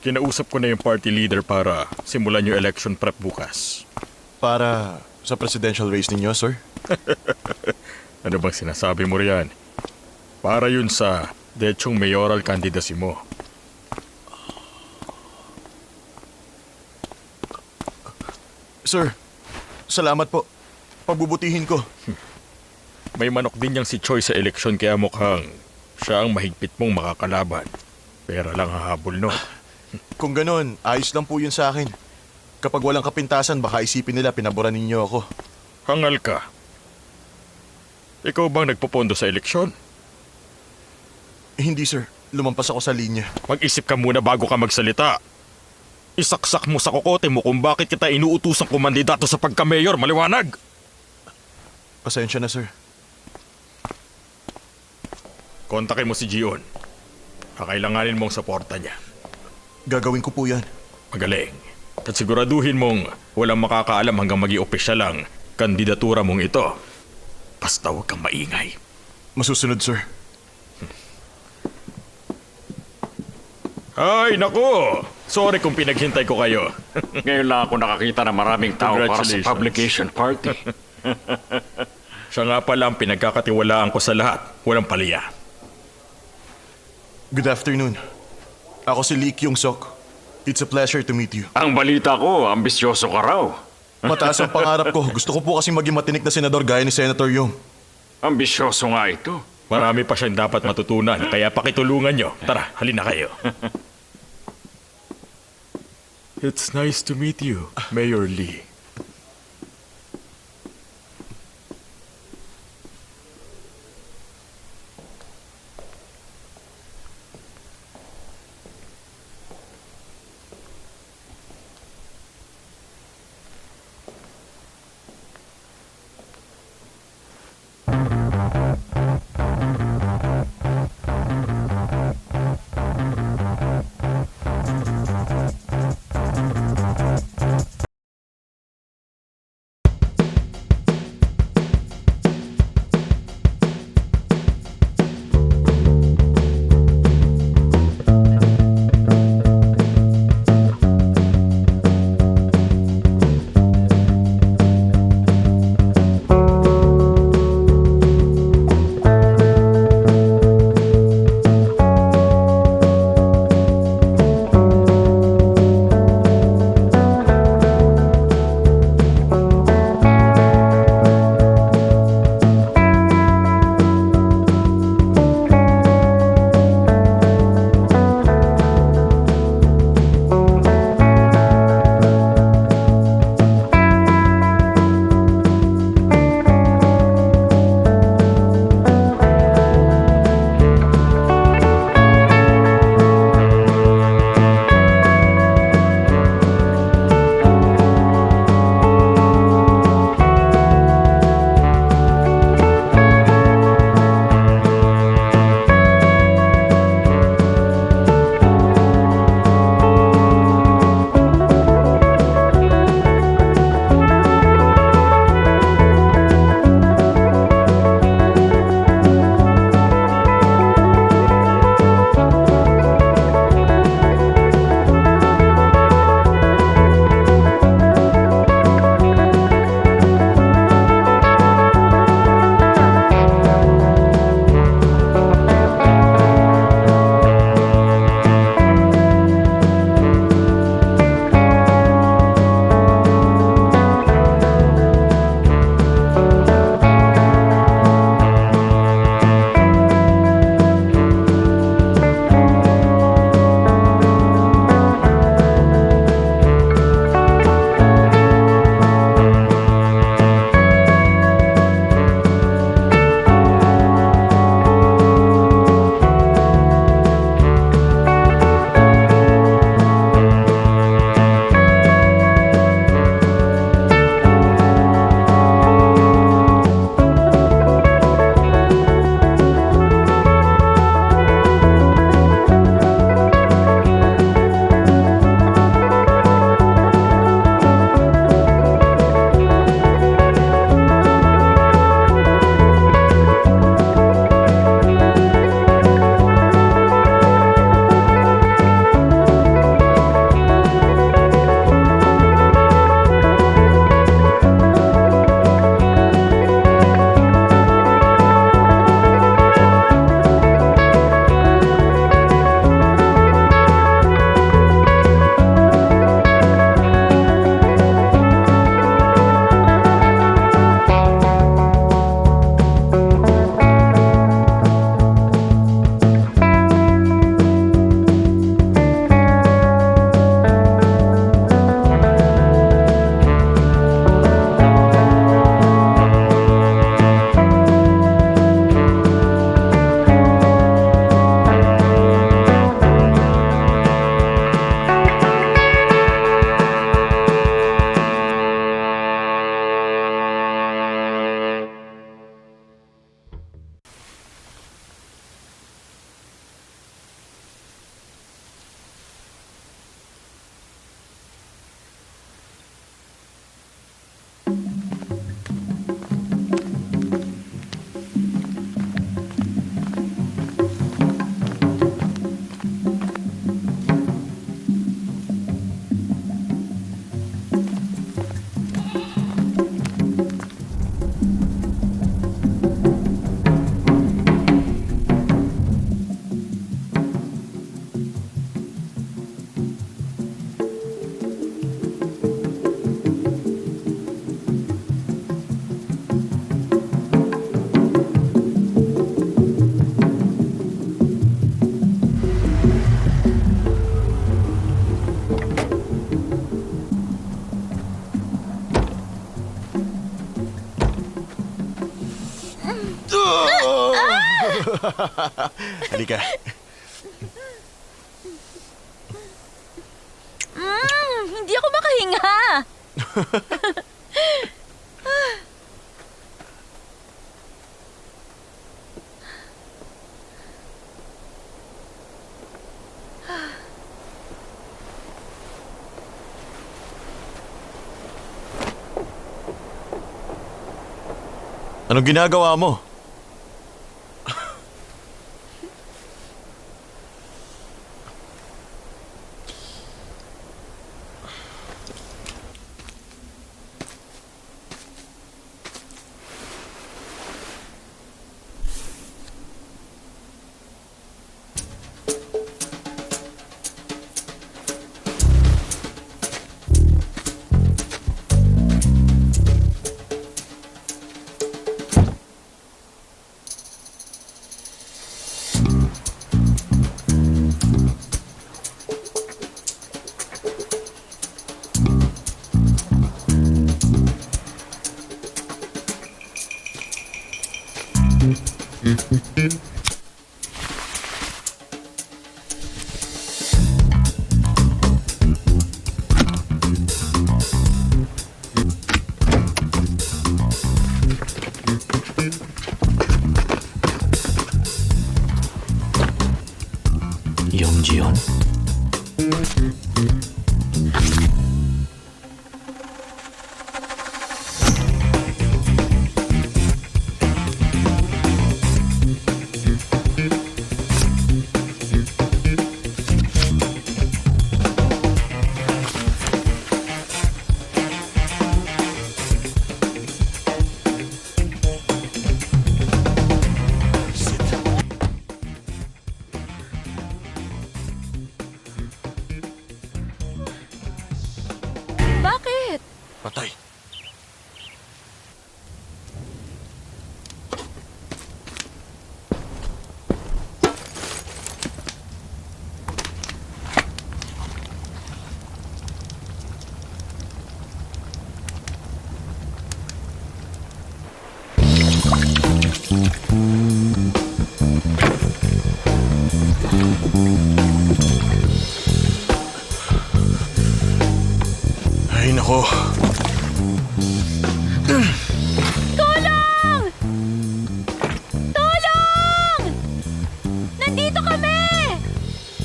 Kinausap ko na yung party leader para simulan yung election prep bukas. Para sa presidential race ninyo, sir? Ano bang sinasabi mo riyan? Para yun sa dechong mayoral candidacy mo. Sir, salamat po. Pagbubutihin ko. May manok din yang si Choi sa eleksyon kaya mukhang siya ang mahigpit mong makakalaban. Pera lang hahabol no. Kung ganon, ayos lang po yun sa akin. Kapag walang kapintasan, baka isipin nila pinaboran ninyo ako. Hangal ka. Ikaw bang nagpopondo sa eleksyon? Hindi, sir. Lumampas ako sa linya. Mag-isip ka muna bago ka magsalita. Isaksak mo sa kokote mo kung bakit kita inuutusang kumandidato sa pagka-mayor, maliwanag! Pasensya na, sir. Kontakin mo si Gion. Kakailanganin mong suporta niya. Gagawin ko po yan. Magaling. At siguraduhin mong walang makakaalam hanggang maging opisyal ang kandidatura mong ito. Basta huwag kang maingay. Masusunod, sir. Ay, naku! Sorry kung pinaghintay ko kayo. Ngayon lang ako nakakita ng maraming tao para sa Congratulations. publication party. Siya nga pala ang pinagkakatiwalaan ko sa lahat. Walang paliya. Good afternoon. Ako si Lee Kyung-sok. It's a pleasure to meet you. Ang balita ko, ambisyoso ka raw. Mataas ang pangarap ko. Gusto ko po kasi maging matinik na senador gaya ni Senator Yong. Ambisyoso nga ito. Marami pa siyang dapat matutunan, kaya pakitulungan nyo. Tara, halina kayo. It's nice to meet you, Mayor Lee. Halika. Hindi ako makahinga. Anong ginagawa mo? Yongjion? Bakit? Patay. Ay, nako. Tulong! Tulong! Nandito kami!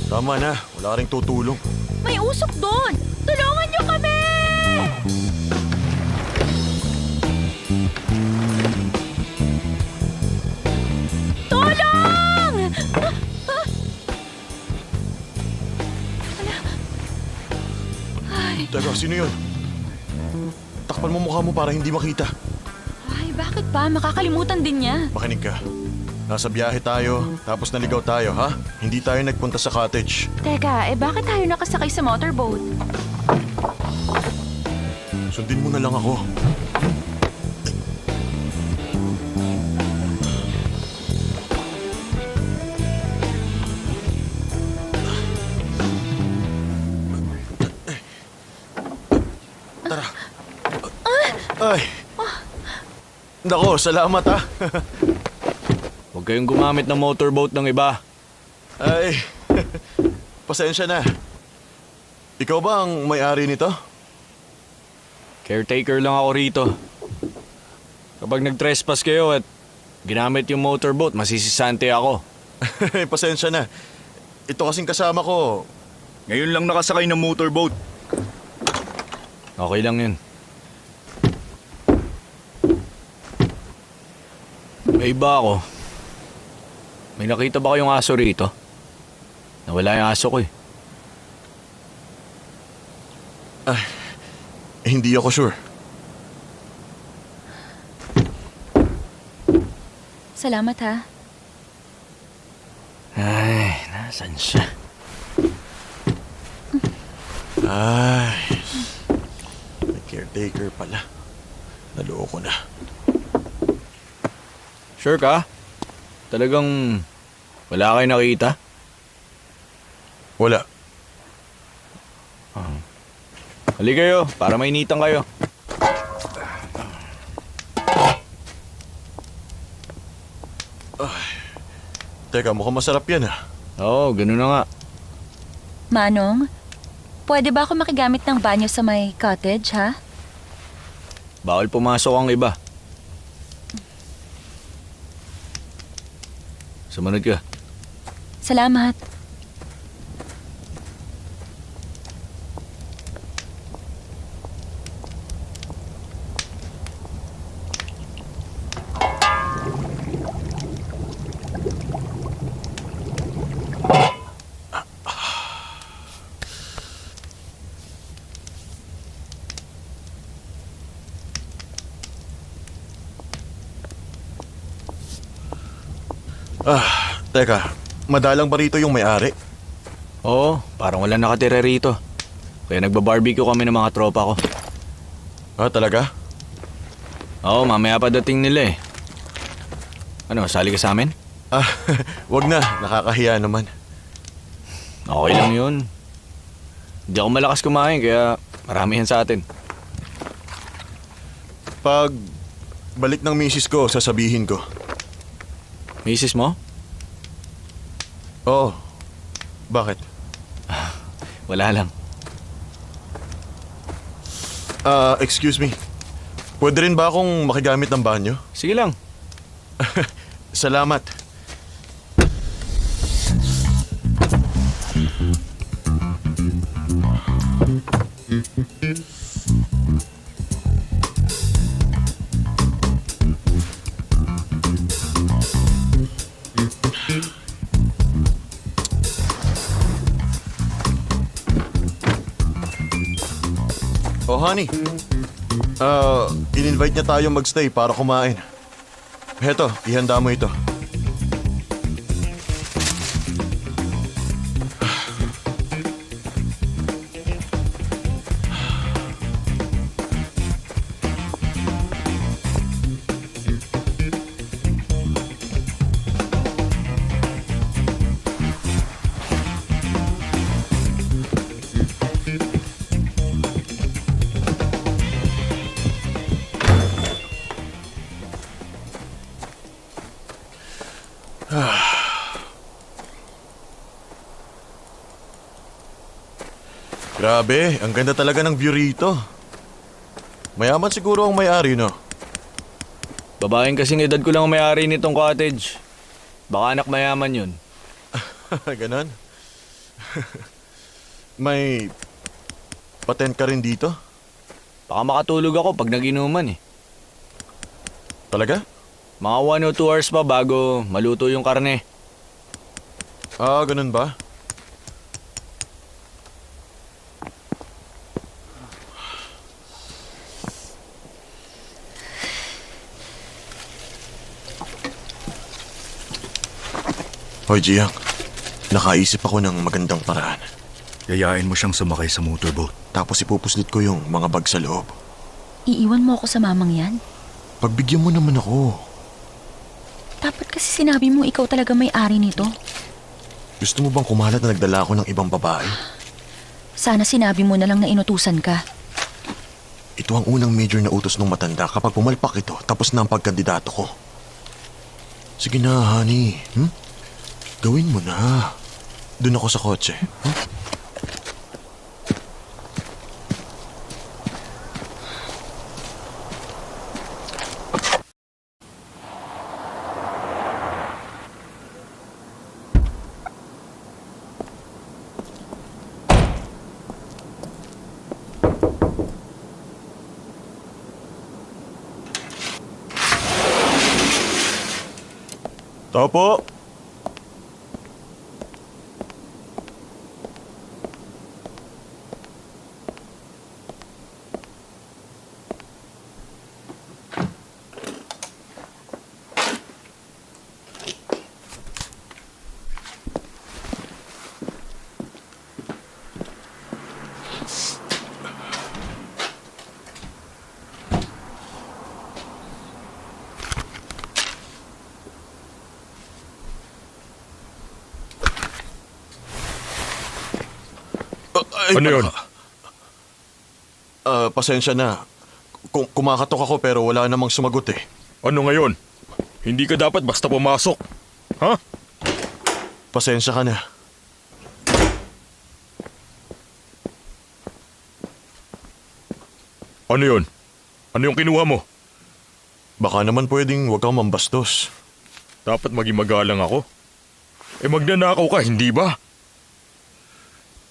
Tama na. Wala ring tutulong. May usok doon! Tulungan niyo kami! Tulong! Ay, Teka, sino yun? Takpan mo mukha mo para hindi makita. ay, bakit ba? Makakalimutan din niya. Makinig ka. Nasa biyahe tayo, tapos naligaw tayo, ha? Hindi tayo nagpunta sa cottage. Teka, bakit tayo nakasakay sa motorboat? Sundin mo na lang ako. Tara. Ay. Nako, salamat ha. Huwag kayong gumamit ng motorboat ng iba. Ay, pasensya na. Ikaw ba ang may-ari nito? Caretaker lang ako rito. Kapag nag-trespass kayo at ginamit yung motorboat, masisisante ako. Pasensya na. Ito kasing kasama ko. Ngayon lang nakasakay ng motorboat. Okay lang yun. May iba ako. May nakita ba kayong aso rito? Nawala yung aso ko eh. Hindi ako sure. Salamat ha. Ay, nasan siya? Ay, may caretaker pala. Naloko na. Sure ka? Talagang wala kayo nakita? Wala. Halika kayo, para mainitan kayo. Teka, mukhang masarap yan ah. Oo, ganun na nga. Manong, pwede ba ako makigamit ng banyo sa may cottage, ha? Bawal pumasok ang iba. Sumunod ka. Salamat. Teka, madalang ba rito yung may-ari? Oo, parang wala nakatira rito. Kaya nagba-barbecue kami ng mga tropa ko. Ah, talaga? Oo, mamaya pa dating nila eh. Ano, sali ka sa amin? Ah, wag na. Nakakahiya naman. Okay lang yun. Hindi ako malakas kumain kaya marami yan sa atin. Pag balik ng misis ko, sasabihin ko. Misis mo? Oo. Bakit? Wala lang. Excuse me. Pwede rin ba akong makigamit ng banyo? Sige lang. Salamat. Oh, honey. In-invite niya tayo magstay para kumain. Heto, ihanda mo ito. Grabe, ang ganda talaga ng view rito. Mayaman siguro ang may-ari, no? Babaeng kasing edad ko lang ang may-ari nitong cottage. Baka anak mayaman yun. Ganon? May patent ka rin dito? Baka makatulog ako pag nag-inuman eh. Talaga? Mga 1 o 2 hours pa bago maluto yung karne. Ah, ganun ba? Hoy, Jiang. Nakaisip ako ng magandang paraan. Yayain mo siyang sumakay sa motorboat. Tapos ipupuslit ko yung mga bag sa loob. Iiwan mo ako sa mamang yan? Pagbigyan mo naman ako. Dapat kasi sinabi mo ikaw talaga may-ari nito. Gusto mo bang kumalat na nagdala ako ng ibang babae? Sana sinabi mo na lang na inutusan ka. Ito ang unang major na utos ng matanda. Kapag pumalpak ito, tapos na ang pagkandidato ko. Sige na, honey. Gawin mo na. Doon ako sa kotse. Tao po. Ano yun? Pasensya na. Kumakatok ako pero wala namang sumagot eh. Ano ngayon? Hindi ka dapat basta pumasok. Ha? Pasensya ka na. Ano yun? Ano yung kinuha mo? Baka naman pwedeng huwag kang mambastos. Dapat maging magalang ako. Magnanakaw ka, hindi ba?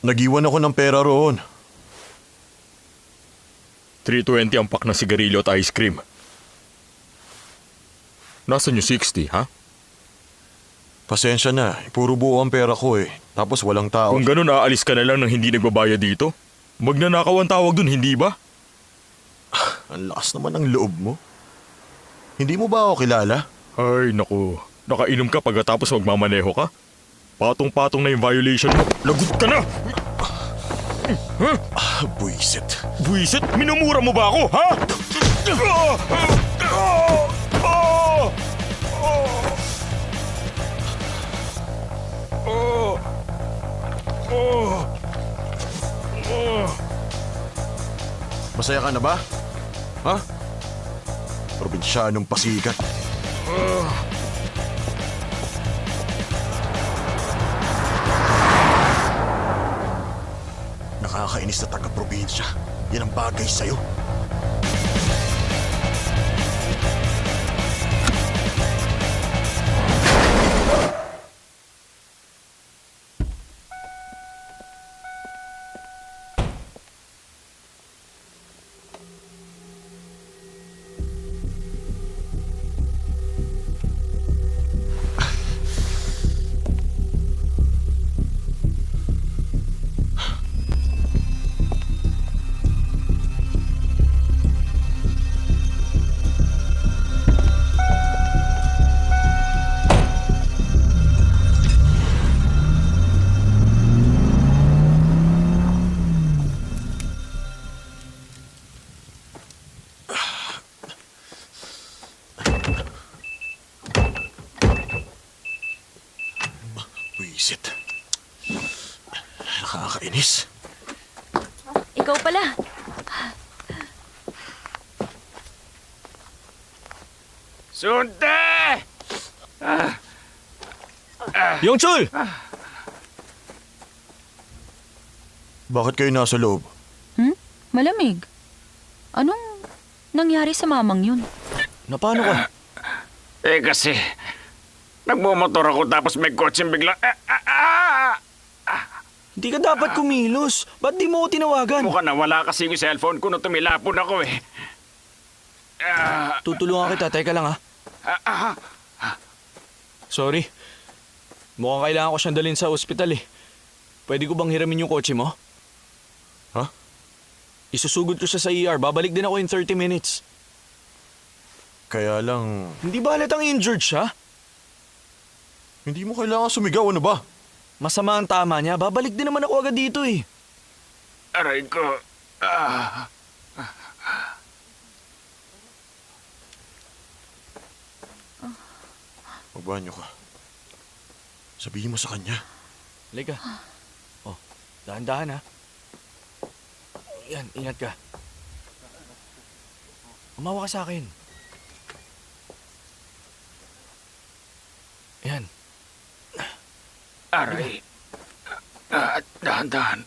Nagiwan ako ng pera roon. 320 ang pack ng sigarilyo at ice cream. Nasaan yung 60, ha? Pasensya na, puro buo ang pera ko eh. Tapos walang tao. Kung ganun, aalis ka na lang nang hindi nagbabayad dito? Magnanakaw ang tawag dun, hindi ba? Ang lakas naman ng loob mo. Hindi mo ba ako kilala? Ay, naku. Nakainom ka pagkatapos magmamaneho ka? Patong-patong na yung violation mo. Lagot ka na! Buisit. Buisit, minumura mo ba ako, ha? Masaya ka na ba? Ha? Probinsyanong pasikat. Nakakainis na taga-probinsya. Yan ang bagay sa'yo. Buisit. Nakakainis. Ikaw pala. Sunte! Yongchul! Bakit kayo nasa loob? Malamig. Anong nangyari sa mamang yun? Na paano ka? Kasi, nagmumotor ako tapos may kotseng bigla. Hindi ka dapat kumilos. Ba't di mo ko tinawagan? Mukha na wala kasi yung cellphone ko nung tumilapon ako eh. Tutulungan kita. Teka lang, ha? Sorry. Mukhang kailangan ko siyang dalhin sa ospital, eh. Pwede ko bang hiramin yung kotse mo? Ha? Isusugod ko siya sa ER. Babalik din ako in 30 minutes. Kaya lang, Hindi ba halatang injured siya? hindi mo kailangan sumigaw, ano ba? Masama ang tama niya. Babalik din naman ako agad dito, eh. Aray ko. Magbanyo ka. Sabihin mo sa kanya. Halika. Oh, dahan-dahan, ha? Yan, ingat ka. Umawa ka sa akin. Yan. Aray. Dahan-dahan.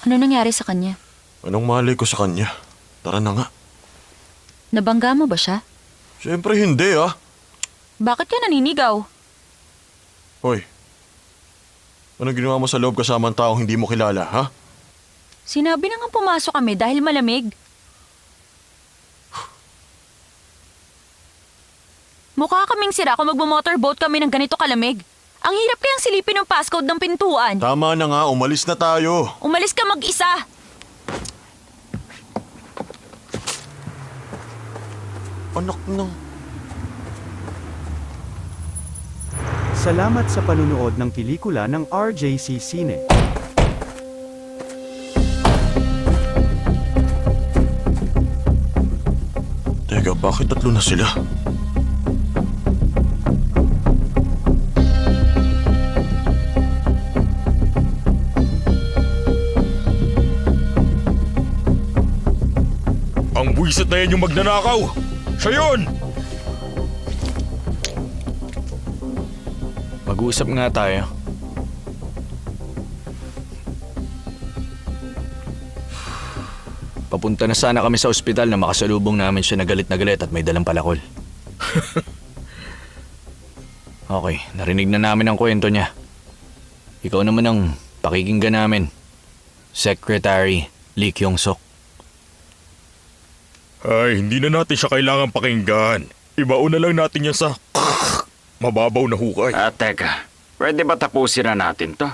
Ano nangyari sa kanya? Anong malay ko sa kanya? Tara na nga. Nabangga mo ba siya? Siyempre hindi ah. Bakit ka naninigaw? Hoy. Anong ginawa mo sa loob kasama ang taong hindi mo kilala, ha? Sinabi na nga pumasok kami dahil malamig. Mukha kaming sira kung magmo-motorboat kami ng ganito kalamig. Ang hirap kayang silipin ng passcode ng pintuan. Tama na nga, umalis na tayo. Umalis ka mag-isa. Anak ng... Salamat sa panunood ng pelikula ng RJC Cine. Teka, bakit tatlo na sila? Ang buwisit na yan yung magnanakaw! Siya yun! Mag-uusap nga tayo. Papunta na sana kami sa ospital na makasalubong namin siya na galit at may dalang palakol. Okay, narinig na namin ang kwento niya. Ikaw naman ang pakikinggan namin. Secretary Lee Kyung-sok. Ay, hindi na natin siya kailangan pakinggan. Ibaon na lang natin yan sa mababaw na hukay. Teka, pwede ba tapusin na natin to?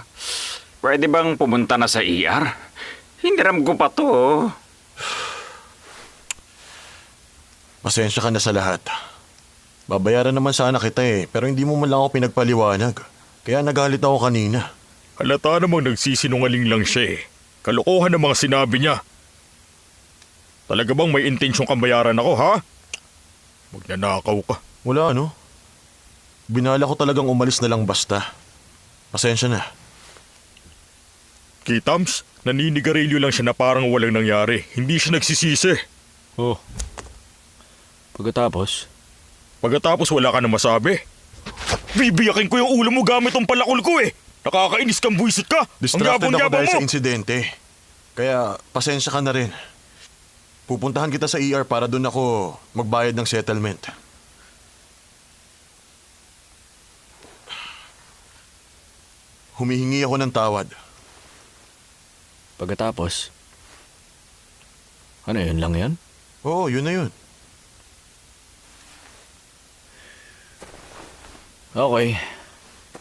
Pwede bang pumunta na sa ER? Hiniram ko pa to. Pasensya ka na sa lahat. Babayaran naman sana kita pero hindi mo man lang ako pinagpaliwanag. Kaya nagalit ako kanina. Halata namang nagsisinungaling lang siya eh. Kalokohan ang mga sinabi niya. Talaga bang may intensyong kang bayaran ako, ha? Magnanakaw ka. Wala ano? Binala ko talagang umalis na lang basta. Pasensya na. Kitams, naninigarilyo lang siya na parang walang nangyari. Hindi siya nagsisisi. Oh. Pagkatapos? Pagkatapos wala ka na masabi. Bibiyakin ko yung ulo mo gamit ang palakol ko eh. Nakakainis kang buwisit ka. Distracted ako yabang-yabang dahil mo. sa insidente. Kaya pasensya ka na rin. Pupuntahan kita sa ER para doon ako magbayad ng settlement. Humihingi ako ng tawad. Pagkatapos? Ano yun lang yan? Oo, yun na yun. Okay.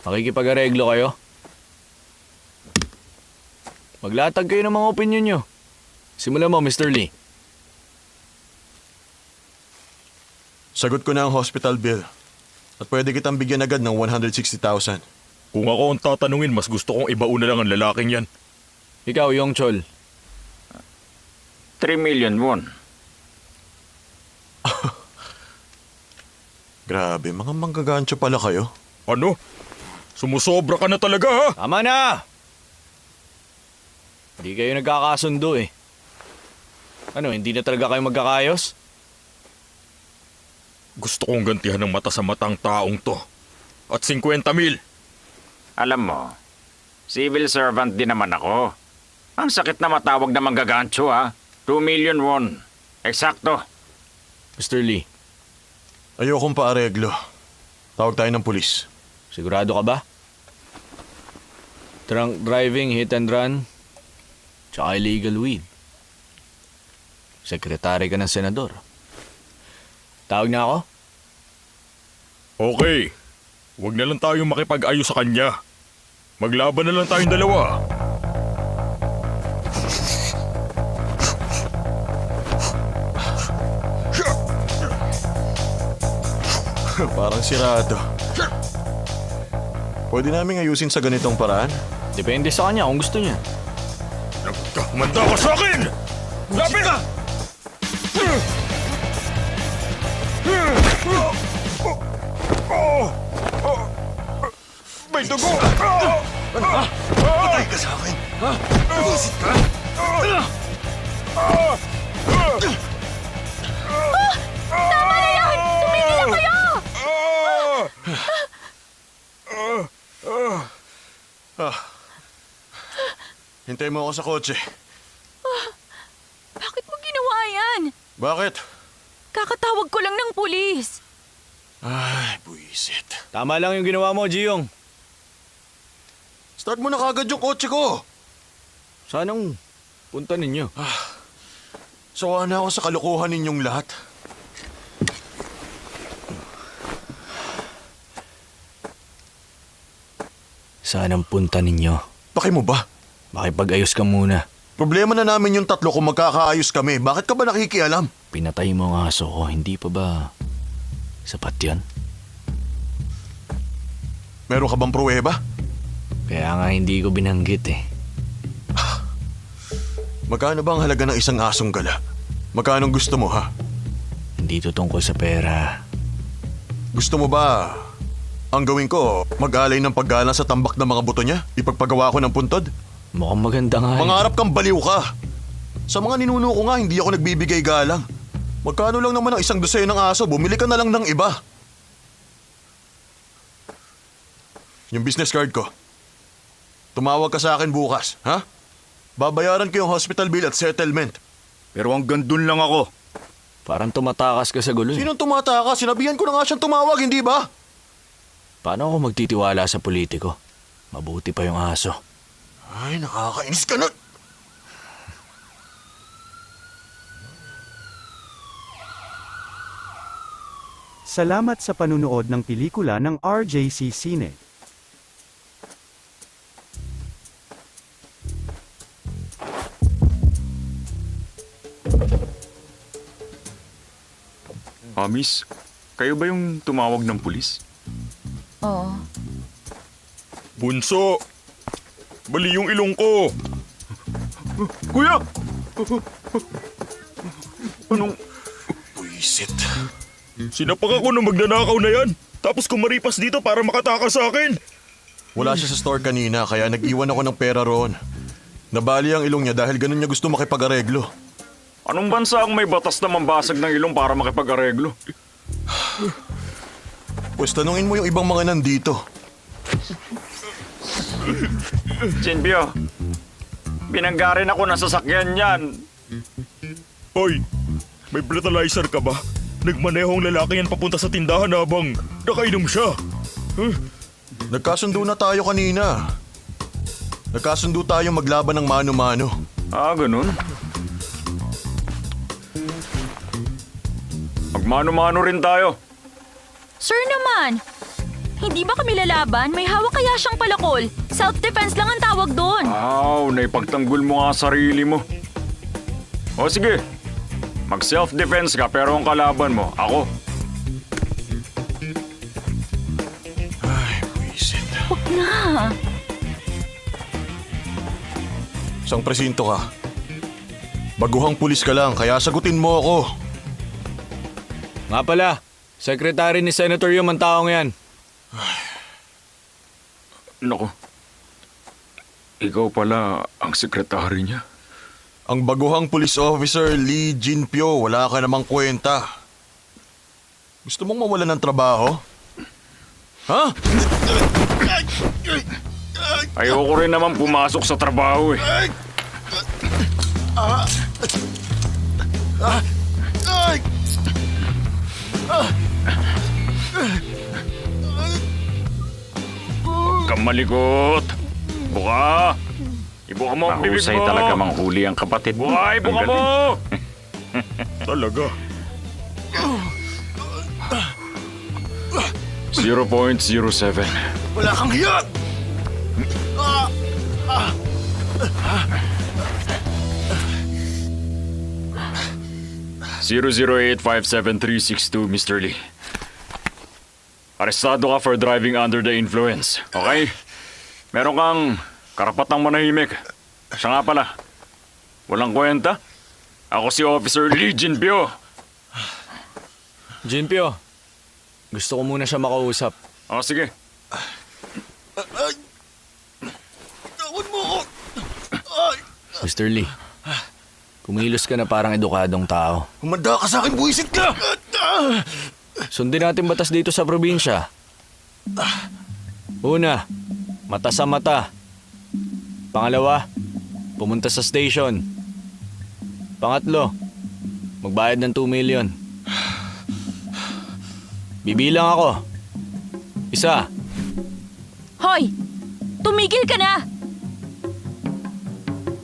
Makikipag-areglo kayo. Maglatag kayo ng mga opinion nyo. Simulan mo, Mr. Lee. Sagot ko na ang hospital bill. At pwede kitang bigyan agad ng 160,000. Kung ako ang tatanungin, mas gusto kong ibauna lang ang lalaking yan. Ikaw, Yong Chol. 3 million won. Grabe, mga manggagancho pala kayo. Ano? Sumusobra ka na talaga, ha? Tama na! Hindi kayo nagkakasundo eh. Ano, hindi na talaga kayo magkakayos? Gusto kong gantihan ng mata sa matang taong to. At 50 mil. Alam mo, civil servant din naman ako. Ang sakit na matawag na manggagancho, ha? 2 million won. Eksakto. Mr. Lee, Ayokong paareglo. Tawag tayo ng pulis. sigurado ka ba? Drunk driving, hit and run, tsaka illegal weed. Sekretary ka ng senador. Tawag na ako? Okay. Huwag na lang tayong makipag-ayo sa kanya. Maglaban na lang tayong dalawa. Parang sirado. Pwede namin ayusin sa ganitong paraan? Depende sa kanya kung gusto niya. Nagkakumanda ka sa akin! Lapit ka! May dugo! Patay ka sa akin! Ha? Buwisit ka? Tama na yan! Tumigil na kayo! Hintay mo ako sa kotse. Bakit mo ginawa yan? Bakit? Kakatawag ko lang ng pulis. Ay, buwisit. Tama lang yung ginawa mo, Jiyong. Start mo na kagad yung kotse ko! Sanang Punta ninyo. Sawa na ako sa kalokohan ninyong lahat. Saan ang punta ninyo? Paki mo ba? Makipag-ayos ka muna. Problema na namin yung tatlo kung magkakaayos kami. Bakit ka ba nakikialam? Pinatay mo ang aso ko, hindi pa ba sapat yan? Meron ka bang pruweba? Kaya nga hindi ko binanggit eh. Magkano ba ang halaga ng isang asong gala? Magkano gusto mo, ha? Hindi to tungkol sa pera. Gusto mo ba ang gawin ko, mag-alay ng paggalang sa tambak ng mga buto niya? Ipagpagawa ko ng puntod? Mukhang maganda nga eh. Mangarap kang baliw ka. Sa mga ninuno ko nga, hindi ako nagbibigay galang. Magkano lang naman ang isang dosenang aso? Bumili ka na lang ng iba. Yung business card ko. Tumawag ka sa akin bukas, ha? Babayaran ko yung hospital bill at settlement. Pero hanggang dun lang ako. Parang tumatakas ka sa gulo eh. Sinong tumatakas? Sinabihan ko na nga siyang tumawag, hindi ba? Paano ako magtitiwala sa politiko? Mabuti pa yung aso. Ay, nakakainis ka na. Salamat sa panunood ng pelikula ng RJC Cine. Miss, kayo ba yung tumawag ng pulis? Oo. Bunso! Bali yung ilong ko! Kuya! Anong... Buisit. Sinapak ako nung magnanakaw na yan. Tapos kumaripas dito para makatakas sa akin. Wala siya sa store kanina, kaya nag-iwan ako ng pera roon. Nabali ang ilong niya dahil ganun niya gusto makipag-areglo. Anong bansa ang may batas na mambasag ng ilong para makipag-areglo? Pues tanungin mo yung ibang mga nandito. Jinbyo, binanggarin ako ng sasakyan yan. Hoy, may breathalyzer ka ba? Nagmanehong lalaki yan papunta sa tindahan habang nakainom siya. Nagkasundo na tayo kanina. Nagkasundo tayo maglaban ng mano-mano. Ah, ganun? Magmano-mano rin tayo. Sir naman, hindi ba kami lalaban? May hawak kaya siyang palakol. Self-defense lang ang tawag doon. Naipagtanggol mo nga sarili mo. O sige, mag-self-defense ka pero ang kalaban mo, ako. Ay, buisit. Huwag na. Isang presinto ka. Baguhang pulis ka lang, kaya sagutin mo ako. Nga pala, sekretary ni Senator yung ang taong yan. Naku, ikaw pala ang sekretary niya. Ang baguhang police officer Lee Jinpyo, wala ka namang kwenta. Gusto mong mawalan ng trabaho? Ha? Ayoko rin naman pumasok sa trabaho eh. Huwag kang malikot. Buka. Ibuka mo ang bibig mo. Mahusay talaga manghuli ang kapatid mo. Buka, ibuka mo. Talaga. 0.07. Wala kang hiya! 00857-362, Mr. Lee. Arestado ka for driving under the influence, okay? Meron kang karapatang manahimik. Siya nga pala, walang kwenta. Ako si Officer Lee Jinpyo. Jinpyo, gusto ko muna siya makausap. O, sige. Tawad mo ako! Mr. Lee, kumilos ka na parang edukadong tao. Humanda ka sa akin, buwisit ka! Sundin natin batas dito sa probinsya. Una, mata sa mata. Pangalawa, pumunta sa station. Pangatlo, magbayad ng 2 million. Bibilang ako. 1. Hoy, tumigil ka na.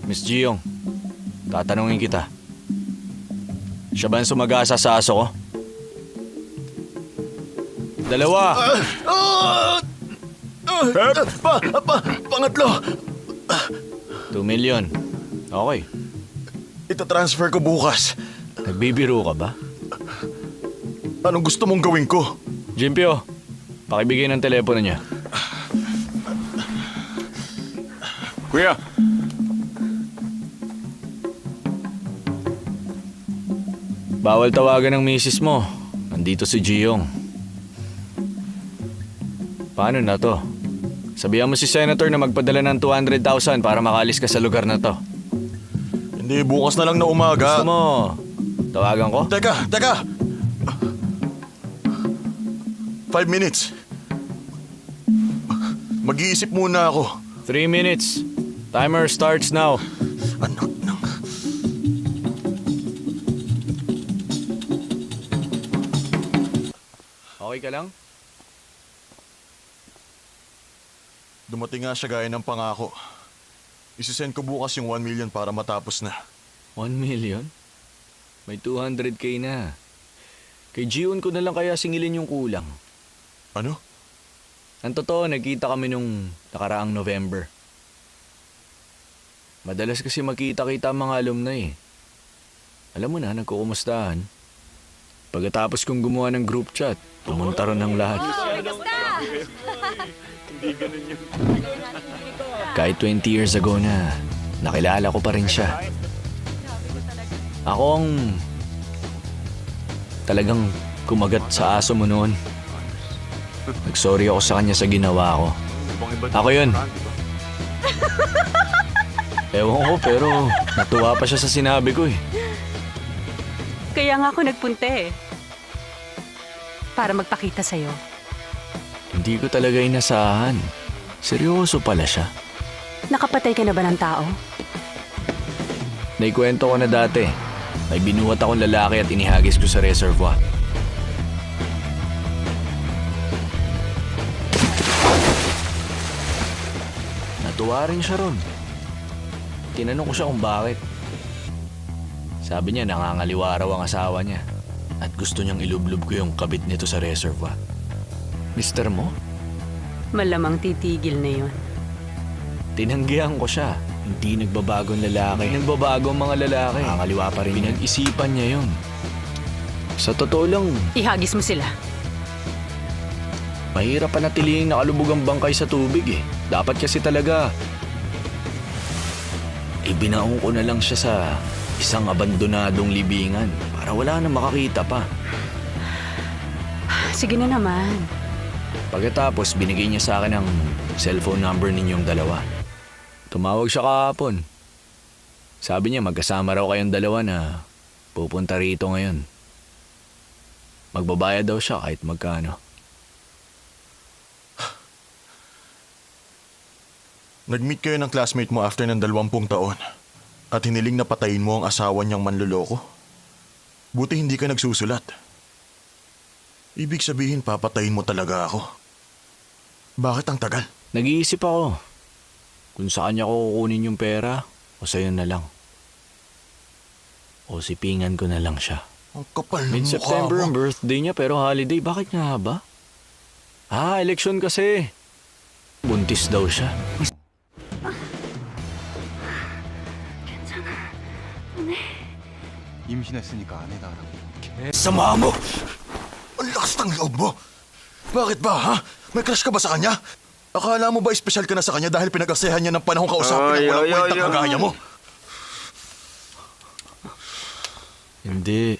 Miss Giyong, tatanungin kita. Siya ba ang sumagasa sa aso ko? Dalawa! Pangatlo! 2 million. Okay. Itatransfer ko bukas. Nagbibiro ka ba? Anong gusto mong gawin ko? Jimpio, pakibigay ng telepono niya. Kuya, Bawal tawagan ng misis mo. Nandito si Giyong. Paano na to? Sabihan mo si Senator na magpadala ng 200,000 para makalis ka sa lugar na to. Hindi, bukas na lang na umaga. Gusto mo, tawagan ko? Teka! 5 minutes. Mag-iisip muna ako. 3 minutes. Timer starts now. Anak ng... Okay ka lang? Dumating nga siya gaya ng pangako. Isisend ko bukas yung 1 million para matapos na. 1 million? May 200k na. Kay Gion ko na lang kaya singilin yung kulang. Ano? Ang totoo, nagkita kami nung nakaraang November. Madalas kasi magkita-kita ang mga alumni eh. Alam mo na, nagkukumustahan. Pagkatapos kong gumawa ng group chat, pumunta ron ng lahat. Kahit 20 years ago na, nakilala ko pa rin siya. Ako ang talagang kumagat sa aso mo noon. Nagsorry ako sa kanya sa ginawa ko. Ako yun. Ewan ko pero natuwa pa siya sa sinabi ko eh. Kaya nga ako nagpunta eh. Para magpakita sa'yo. Hindi ko talaga inasahan. Seryoso pala siya. Nakapatay ka na ba ng tao? Naikwento ko na dati. May binuhat akong lalaki at inihagis ko sa reservoir. Natuwa rin siya ron. Tinanong ko siya kung bakit. Sabi niya nangangaliwa raw ang asawa niya at gusto niyang ilublob ko yung kabit nito sa reservoir. Mister mo? Malamang titigil na yun. Tinanggihan ko siya. Hindi nagbabago ang lalaki. Nagbabago ang mga lalaki. Nangangaliwa pa rin. Pinag-isipan niya yun. Sa totoo lang, Ihagis mo sila. mahirap panatiling nakalubog ang bangkay sa tubig eh. Dapat kasi talaga ibinaong ko na lang siya sa isang abandonadong libingan para wala na makakita pa. Sige na naman. Pagkatapos, binigay niya sa akin ang cellphone number ninyong dalawa. Tumawag siya kahapon. Sabi niya magkasama raw kayong dalawa na pupunta rito ngayon. Magbabayad daw siya kahit magkano. Nag-meet kayo ng classmate mo after ng 20 taon at hiniling na patayin mo ang asawa niyang manloloko. Buti hindi ka nagsusulat. Ibig sabihin papatayin mo talaga ako. Bakit ang tagal? Nag-iisip ako kung sa kanya ko kukunin yung pera o sa'yo na lang. O sipingan ko na lang siya. Ang kapal ng mukha Mid-September ang mo. birthday niya pero holiday. Bakit nga ba? Eleksyon kasi. Buntis daw siya. Sama mo! Ang lakas ng loob mo! Bakit ba, ha? May crush ka ba sa kanya? Akala mo ba espesyal ka na sa kanya dahil pinag-asehan niya ng panahong kausapin ang walang kwentang kagaya mo? Hindi.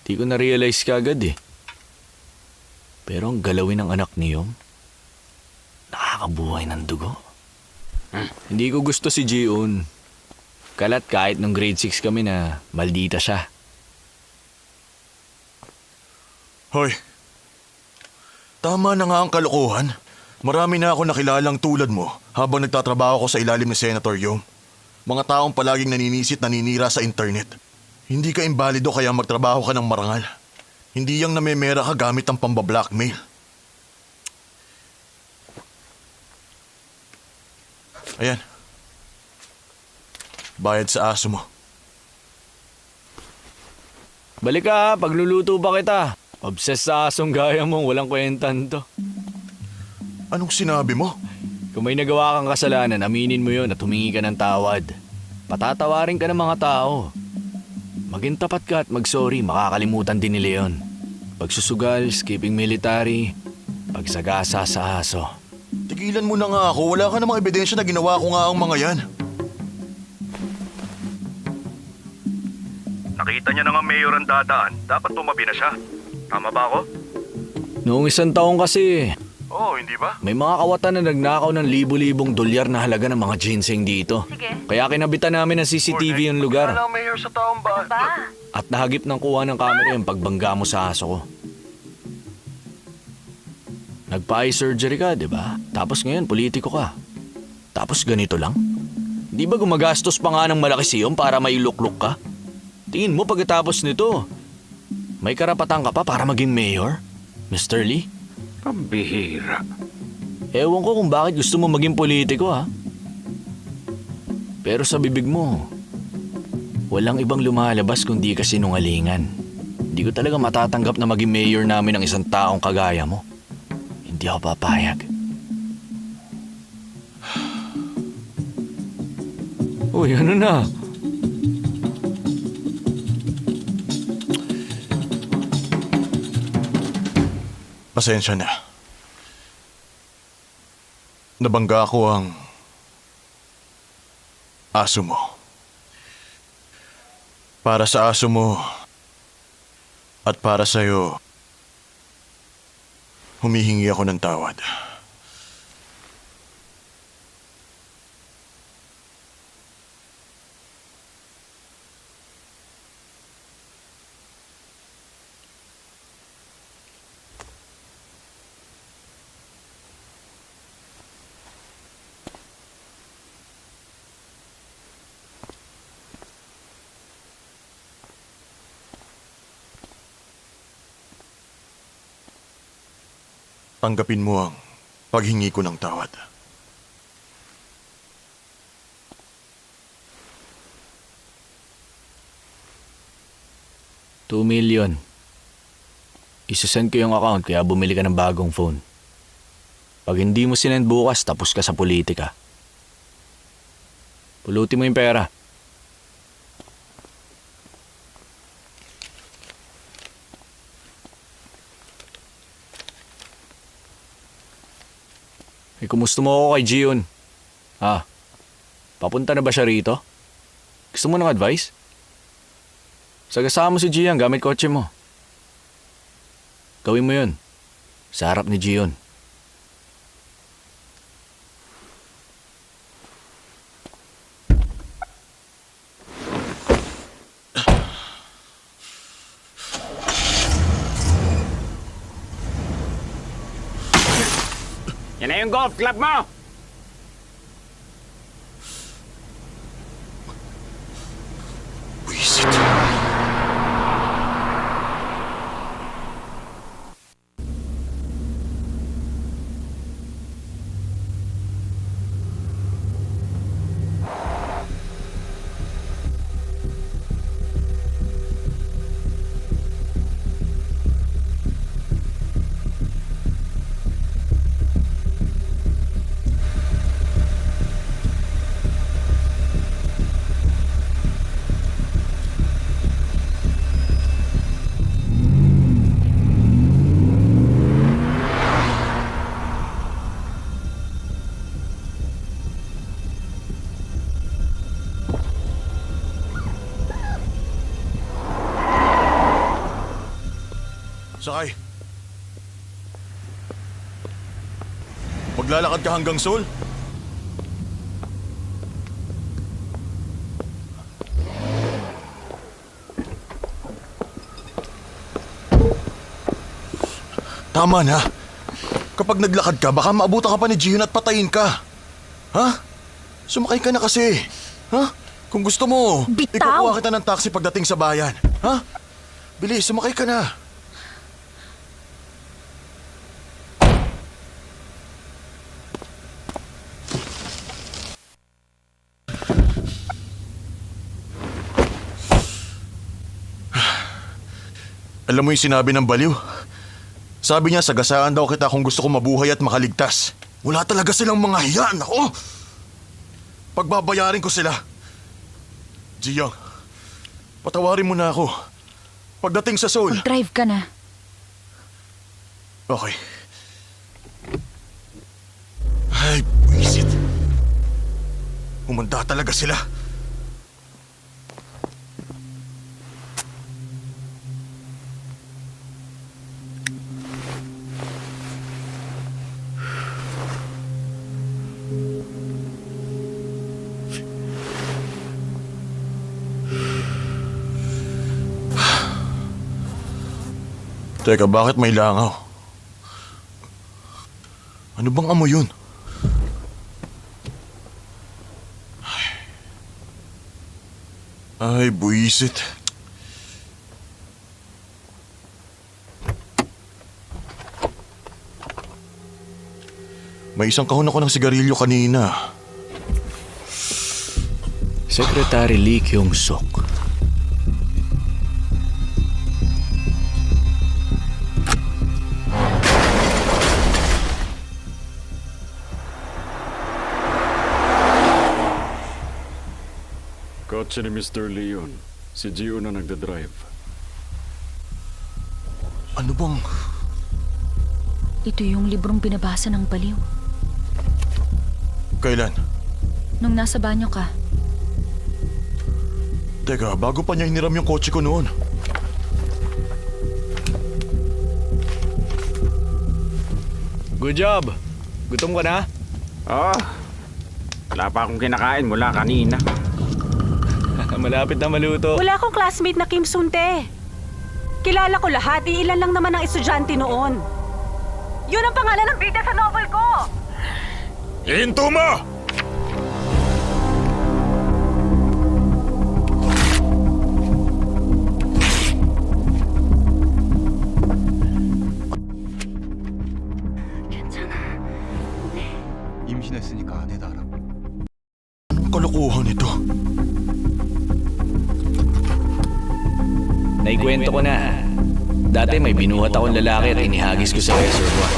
Di ko na-realize kagad eh. Pero ang galawin ng anak niyo, nakakabuhay ng dugo. Hindi ko gusto si Jiun. Kalat kahit nung grade 6 kami na maldita siya. Hoy, tama na nga ang kalokohan. Marami na ako nakilalang tulad mo habang nagtatrabaho ko sa ilalim ni Senator Yong. Mga taong palaging naninisit naninira sa internet. Hindi ka imbalido kaya magtrabaho ka ng marangal. Hindi yang namemera ka gamit ang pambablackmail. Ayan. Bayad sa aso mo. Balik ka ha, pagluluto pa kita. Obsessed sa asong gaya mo, walang kwentan to. Anong sinabi mo? Kung may nagawa kang kasalanan, aminin mo yun at humingi ka ng tawad. Patatawarin ka ng mga tao. Maging tapat ka at mag-sorry, makakalimutan din nila yun. Pagsusugal, skipping military, pagsagasa sa aso. Tigilan mo na nga ako. Wala ka namang ebidensya na ginawa ko nga ang mga yan. Nakita niya na nga mayor ang dadaan. Dapat tumabi na siya. Tama ba ako? Noong 1 taon kasi, Oo, hindi ba? may mga kawatan na nagnakaw ng libu-libong dolyar na halaga ng mga ginseng dito. Sige. Kaya kinabitan namin ng CCTV yung lugar. Wala ang mayor sa taong ba? At nahagip ng kuha ng camera yung pagbangga mo sa aso ko. Nagpa-eye surgery ka, di ba? Tapos ngayon, politiko ka. Tapos ganito lang? Di ba gumagastos pa nga ng malaki siyon para mailuklok ka? Tingin mo pagkatapos nito, may karapatan ka pa para maging mayor, Mr. Lee? Pambihira. Ewan ko kung bakit gusto mo maging politiko, ha? Pero sa bibig mo, walang ibang lumalabas kundi kasinungalingan. Hindi ko talaga matatanggap na maging mayor namin ng isang taong kagaya mo. Hindi ako papayag. Uy, ano na? Pasensya na. Nabangga ko ang aso mo. Para sa aso mo at para sa'yo, humihingi ako ng tawad. Tanggapin mo ang paghingi ko ng tawad. $2 million. Isasend ko yung account kaya bumili ka ng bagong phone. Pag hindi mo sinend bukas, tapos ka sa politika. Pulutin mo yung pera. Kumusta mo ako kay Gion? Papunta na ba siya rito? Gusto mo ng advice? Sagasama mo si Gian gamit kotse mo. Gawin mo yun. Sa harap ni Gion. Yan na yung golf club mo! Wisit. Sakay. Maglalakad ka hanggang Seoul? Tama na. Kapag naglakad ka, baka maabutan ka pa ni Jihyun at patayin ka. Ha? Sumakay ka na kasi. Ha? Kung gusto mo, Bitaw! ikukuha kita ng taxi pagdating sa bayan. Ha? Bilis, sumakay ka na. Alam mo yung sinabi ng baliw? Sabi niya, sagasaan daw kita kung gusto ko mabuhay at makaligtas. Wala talaga silang mga hiya, nako! Pagbabayarin ko sila. Jiyang, patawarin mo na ako. Pagdating sa Seoul. Mag-drive ka na. Okay. Ay, buisit. Humanda talaga sila. Teka, bakit may langaw? Ano bang amoy yun? Ay, buisit. May isang kahon ako ng sigarilyo kanina. Secretary Lee Kyung-sok. Kotse ni Mr. Leon. Si Gio na nagdadrive. Ano bang... Ito yung librong binabasa ng baliw. Kailan? Nung nasa banyo ka. Teka, bago pa niya hiniram yung kotse ko noon. Good job! Gutom ka na? Oh, wala pa akong kinakain mula kanina. Malapit na maluto. Wala akong classmate na Kim Sunte. Kilala ko lahat, iilan lang naman ang estudyante noon. Yun ang pangalan ng bida sa novel ko! Hinto mo! Anong kalokohan ito? Naikwento ko na. Dati may binuhat akong lalaki at inihagis ko sa reservoir.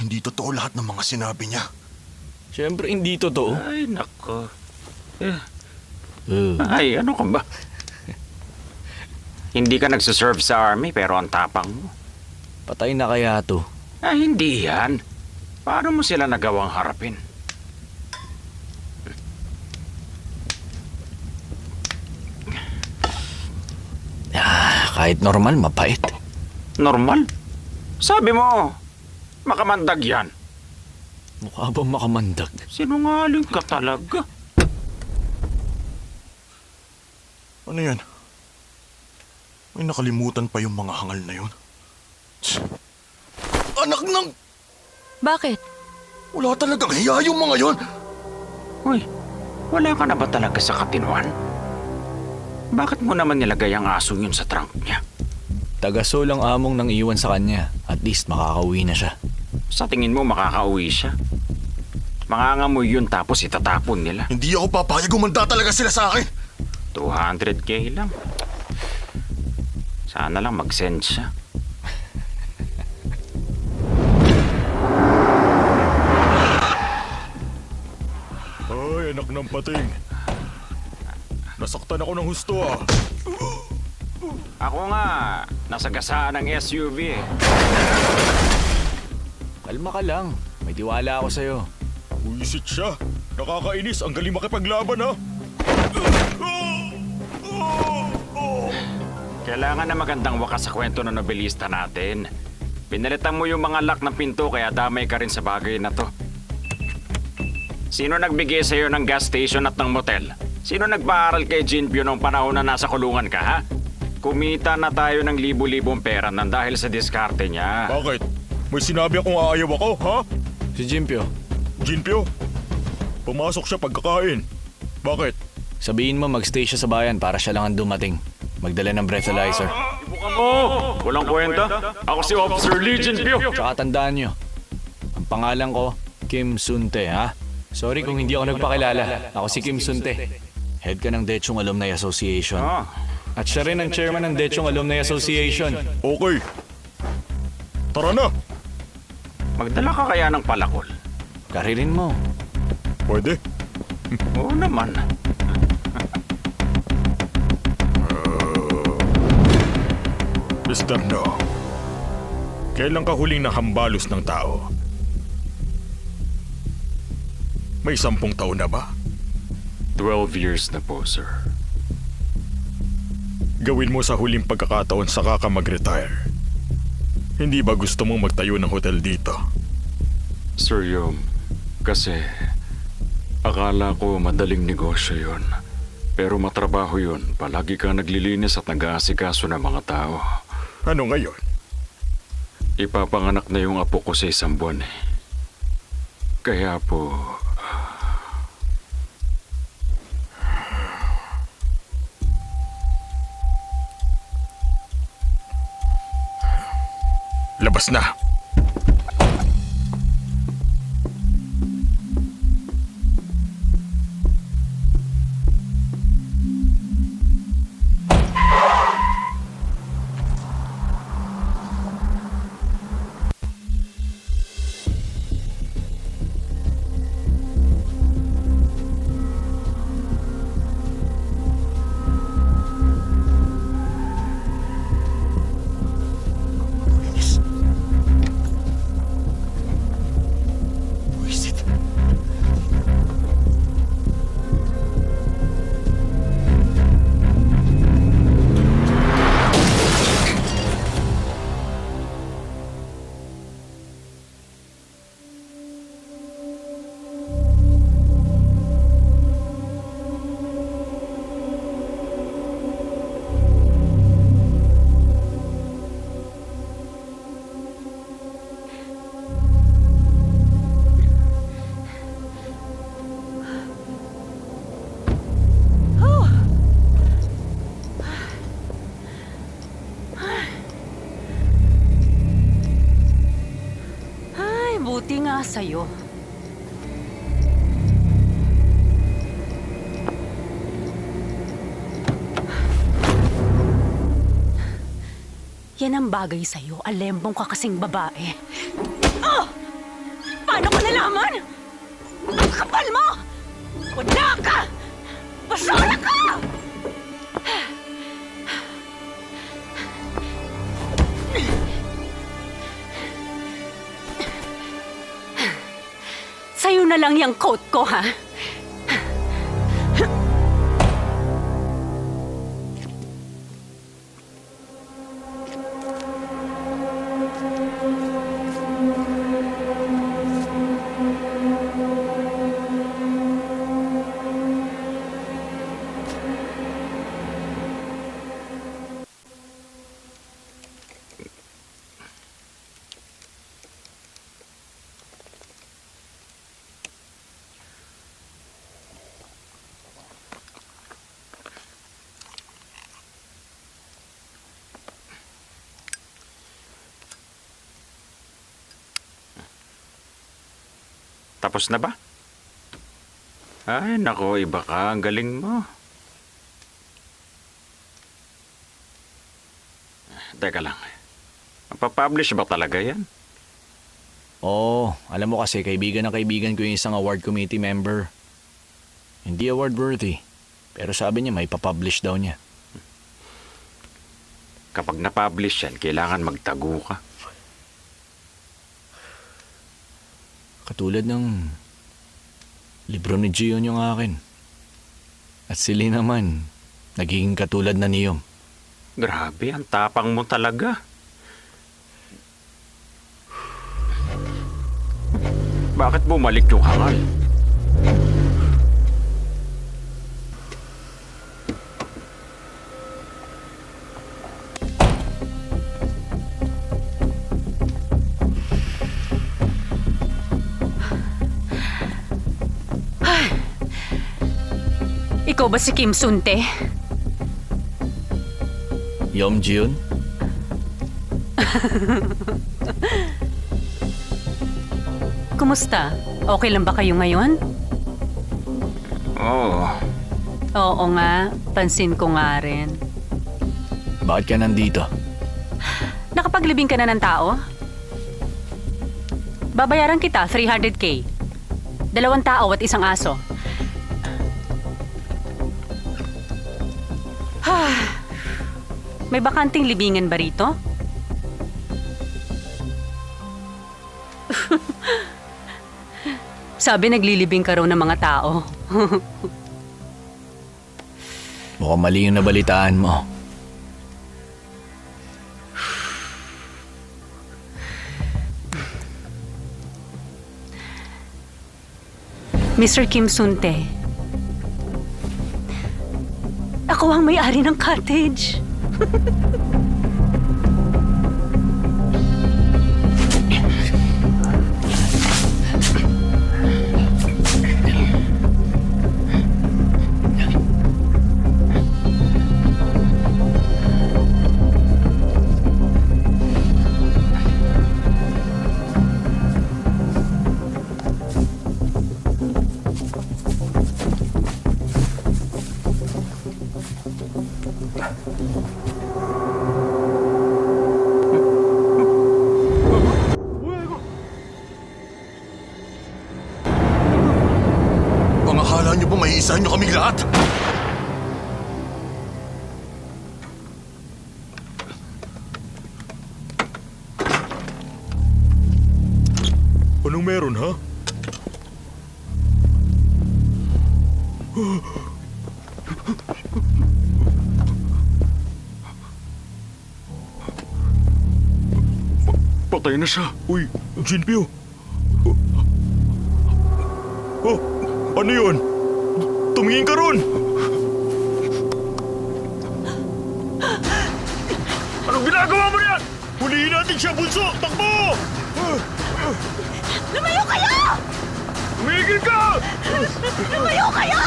Hindi totoo lahat ng mga sinabi niya. Siyempre, hindi totoo. Ay, nako. Uh, Ay, ano ka ba? Hindi ka nagsiserve sa army pero ang tapang mo. Patay na kaya to. Ay, hindi yan. Paano mo sila nagawang harapin? Kahit normal, mapait. Normal? Sabi mo, makamandag yan. Mukha bang makamandag? Sinungaling ka talaga. Ano yan? May nakalimutan pa yung mga hangal na yun. Tsk. Anak ng... Bakit? Wala talagang hiya yung mga yun! Uy, wala ka na ba talaga sa katinuan? Bakit mo naman nilagay ang aso yun sa trunk niya? Taga-Seoul ang among nang iwan sa kanya. At least makakauwi na siya. Sa tingin mo makakauwi siya? Mangangamoy yun tapos itatapon nila. Hindi ako papayag, umanda talaga sila sa akin! 200K lang. Sana lang mag-send siya. Ay, anak ng pating. Nasaktan ako ng husto ah. Ako nga, nasagasaan ng SUV eh. Kalma ka lang. May tiwala ako sa'yo. Buisit siya. Nakakainis. Ang galing makipaglaban ha. Kailangan na magandang wakas sa kwento ng nobelista natin. Pinalitan mo yung mga lock ng pinto kaya damay ka rin sa bagay na to. Sino nagbigay sa'yo ng gas station at ng motel? Sino nagpaaral kay Jinpyo nung panahon na nasa kulungan ka, ha? Kumita na tayo ng libo-libong pera nang dahil sa diskarte niya. Bakit? May sinabi akong aayaw ako, ha? Si Jimpyo, Jinpyo? Pumasok siya pagkakain. Bakit? sabihin mo magstay siya sa bayan para siya lang ang dumating. Magdala ng breathalyzer. Ibukan mo! Walang kwenta. Ako si Officer Lee Jinpyo. Tsaka tandaan nyo, ang pangalan ko, Kim Sunte, ha? Sorry kung hindi ako nagpakilala. Ako si Kim Sunte. Head ka ng Daecheung Alumni Association. At siya rin ang chairman ng Dechong Alumni Association. Okay. Tara na. Magdala ka kaya ng palakol? Karirin mo. Pwede. Oo naman. Mr. No. Kailan ka huling nahambalos ng tao? May 10 taon na ba? 12 years na po, sir. Gawin mo sa huling pagkakataon saka ka mag-retire. Hindi ba gusto mong magtayo ng hotel dito? Sir Yom, kasi akala ko madaling negosyo yon. Pero matrabaho yon. Palagi ka naglilinis at nag-aasikaso ng mga tao. Ano ngayon? Ipapanganak na yung apo ko sa 1 buwan eh. Kaya po... Labas na. Buti nga sa'yo. Yan ang bagay sa'yo. Alembong ka kasing babae. Oh! Paano ko nalaman? Ang kapal mo! Wala ka! Basura ka! Sa'yo na lang yung coat ko, ha? Tapos na ba? Ay, nako, iba ka. Ang galing mo. Teka lang. Mapapublish ba talaga yan? Oo, alam mo kasi kaibigan ko yung isang award committee member. Hindi award worthy. Pero sabi niya may papublish daw niya. Kapag na-publish yan, kailangan magtago ka. Katulad ng libro ni Gion yung akin. At si Lee naman, nagiging katulad na ni Yom. Grabe, ang tapang mo talaga. Bakit bumalik yung hangal? Ikaw ba si Kim Sunte? Yom Gion? Kumusta? Okay lang ba kayo ngayon? Oo. Oo nga, pansin ko nga rin. Bakit ka nandito? Nakapaglibing ka na ng tao? Babayaran kita 300K. 2 tao at 1 aso. May bakanting libingan ba rito? Sabi naglilibing ka raw ng mga tao. Mukhang mali yung nabalitaan mo. Mr. Kim Sunte. Ako ang may-ari ng cottage. Ang akala niyo ba maiisahan niyo kaming lahat? Anong meron, ha? Patay na siya. Uy, Jinpyo. Oh, ano yun? Tumingin ka ron! Anong ginagawa mo yan? Hulihin natin siya, Bunso! Takbo! Lumayo kayo! Tumigil ka! Lumayo kayo!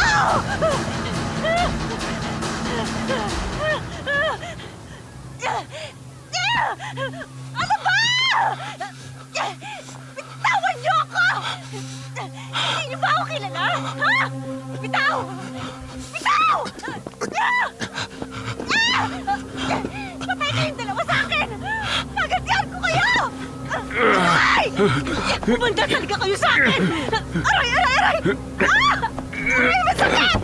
Ano ba? Bitawan niyo ako! Hindi niyo ba ako kilala? Ha? Bitaw! Bitaw! Patay kayong dalawa sa akin! Magantihan ko kayo! Ay! Bumanda talaga kayo sa akin! Aray! Aray! Aray! Aray! Masakit!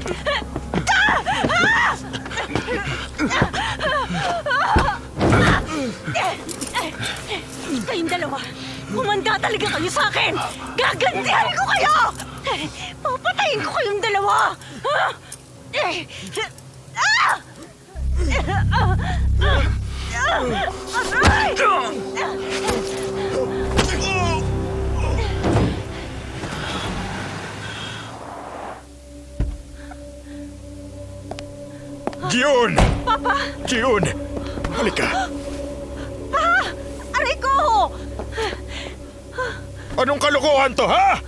Kayong dalawa, humanda talaga kayo sa akin! Gagantihan ko kayo! Papatayin ko kayong dalawa! Aray! Gion! Papa! Gion! Halika! Aray ko! Anong kalokohan to, ha?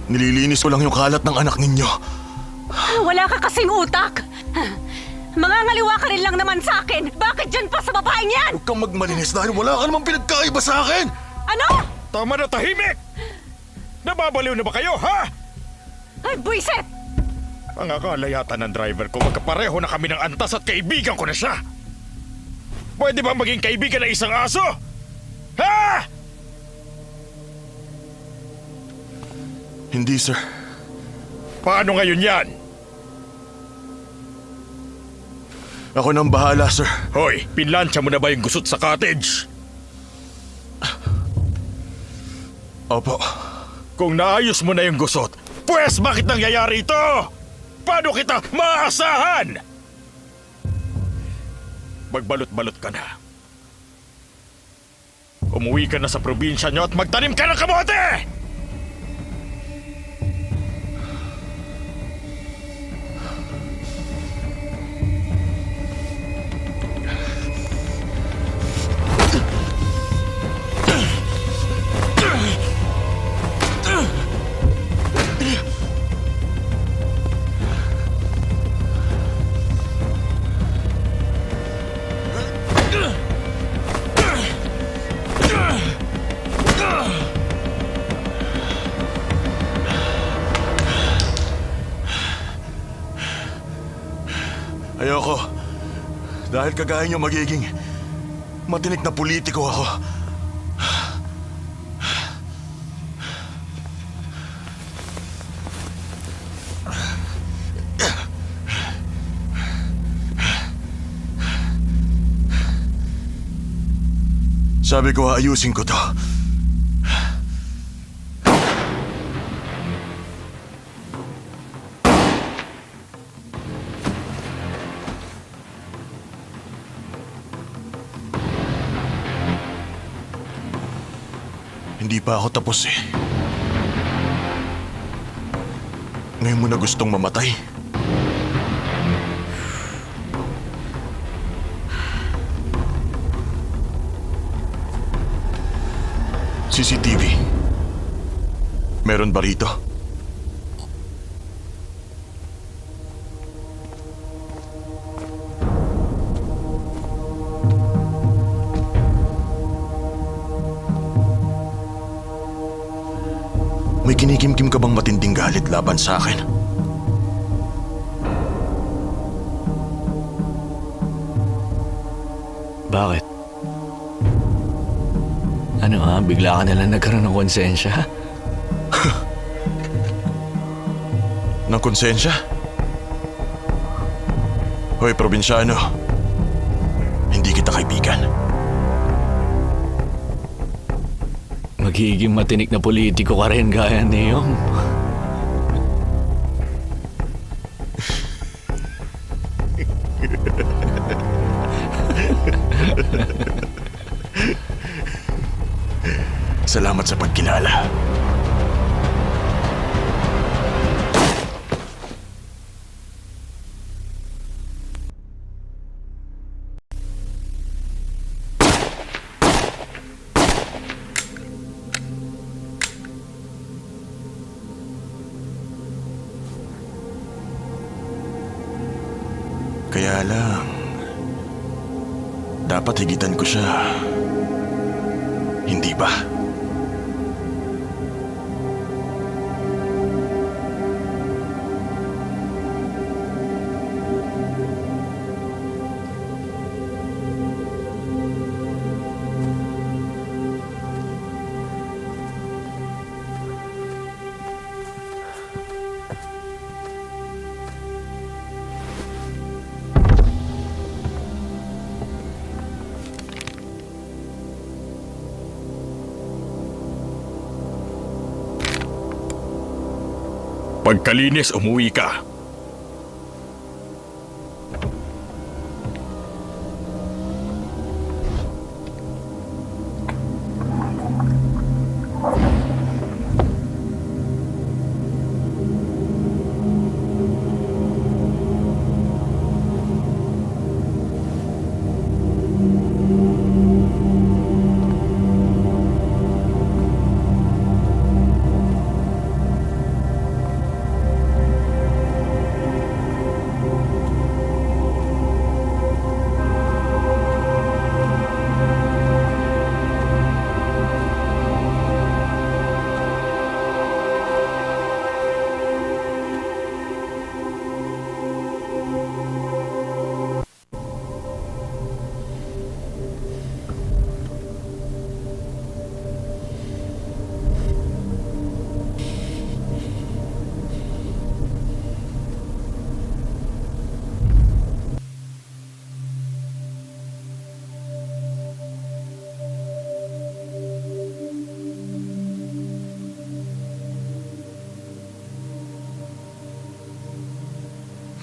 Nililinis ko lang yung kalat ng anak ninyo. Wala ka kasing utak! Mga ngaliwa ka rin lang naman sa akin! Bakit dyan pa sa babaeng yan? Huwag kang magmalinis dahil wala ka namang pinagkaiba sa akin! Ano? Tama na, tahimik! Nababaliw na ba kayo, ha? Ay, buisit! Ang akala yata ng driver ko, magkapareho na kami ng antas at kaibigan ko na siya. Pwede ba maging kaibigan ng isang aso? Ha? Hindi, sir. Paano ngayon yan? Ako nang bahala, sir. Hoy, pinlansya mo na ba yung gusot sa cottage? Opo. Kung naayos mo na yung gusot, pues bakit nangyayari ito? Paano kita maasahan? Magbalot-balot ka na. Umuwi ka na sa probinsya nyo at magtanim ka ng kamote! Ayoko. Dahil kagaya niyo magiging matinik na politiko ako. Sabi ko, ayusin ko to. Hindi pa ako tapos eh. Ngayon mo na gustong mamatay? CCTV. Meron ba rito? May kinikimkim ka bang matinding galit laban sa akin? Bakit? Ano ha? Bigla ka nalang nagkaroon ng konsensya? Ng konsensya? Hoy, probinsyano. Hindi kita kaibigan. Magiging matinik na politiko ka rin gaya niyong. Salamat sa pagkilala. Kaya lang, dapat higitan ko siya. Hindi ba? Pagkalinis, umuwi ka.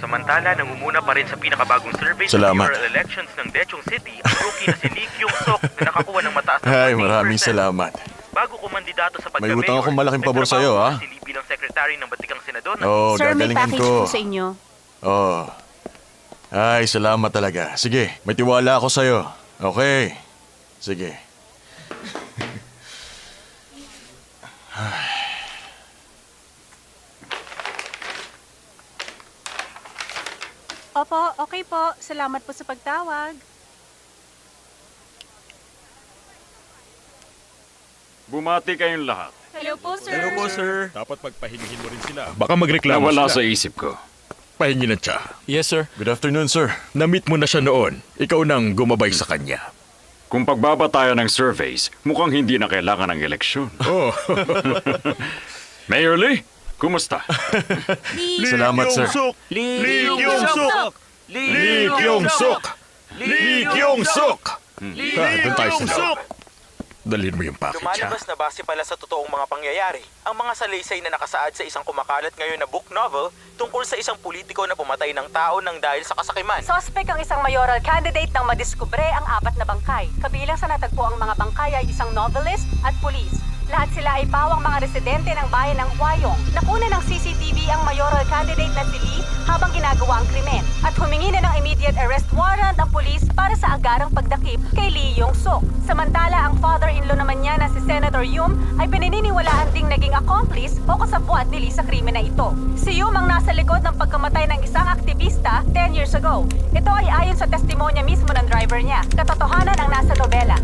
Samantala, nangunguna pa rin sa pinakabagong survey sa Salamat. mayoral elections ng Dechong City ang rookie na si Lee Kyung-sok na nakakuha ng mataas na Ay, 48%. maraming salamat. Bago kumandidato sa May pagka-mayor, utang akong malaking pabor sa'yo, ha? Si Lee bilang secretary ng batikang senador na Oo, Sir, may gagalingin package ko. po sa inyo. Oo. Ay, salamat talaga. Sige, may tiwala ako sa'yo. Okay. Sige. Opo, okay po. Salamat po sa pagtawag. Bumati kayong lahat. Hello po, sir. Dapat pagpahingin mo rin sila. Baka magreklamo Nawala sila. sa isip ko. pahingi ng tsa. Yes, sir. Good afternoon, sir. Na-meet mo na siya noon. Ikaw nang gumabay sa kanya. Kung pagbabatayan ng surveys, mukhang hindi na kailangan ng eleksyon. Oh, Mayor Lee, kumusta? Salamat, sir. Lee Kyung-suk! Lee Kyung-suk! Lee Kyung-suk! Doon tayo sa loob. Dalhin mo yung package, ha? Lumalabas na base pala sa totoong mga pangyayari ang mga salaysay na nakasaad sa isang kumakalat ngayon na book novel tungkol sa isang politiko na pumatay ng tao nang dahil sa kasakiman. Suspect ang isang mayoral candidate nang madiskubre ang 4 na bangkay. Kabilang sa natagpo ang mga bangkay ay isang novelist at pulis. Lahat sila ay pawang mga residente ng bayan ng Huayong. Nakuna ng CCTV ang mayoral candidate na si Lee habang ginagawa ang krimen at humingi na ng immediate arrest warrant ang pulis para sa agarang pagdakip kay Lee Yong-suk. Samantala, ang father-in-law naman niya na si Senator Yum ay pinaniniwalaan ding naging accomplice o kasabwat ni Lee sa krimen na ito. Si Yum ang nasa likod ng pagkamatay ng isang aktivista 10 years ago. Ito ay ayon sa testimonya mismo ng driver niya. Katotohanan ang nasa nobela.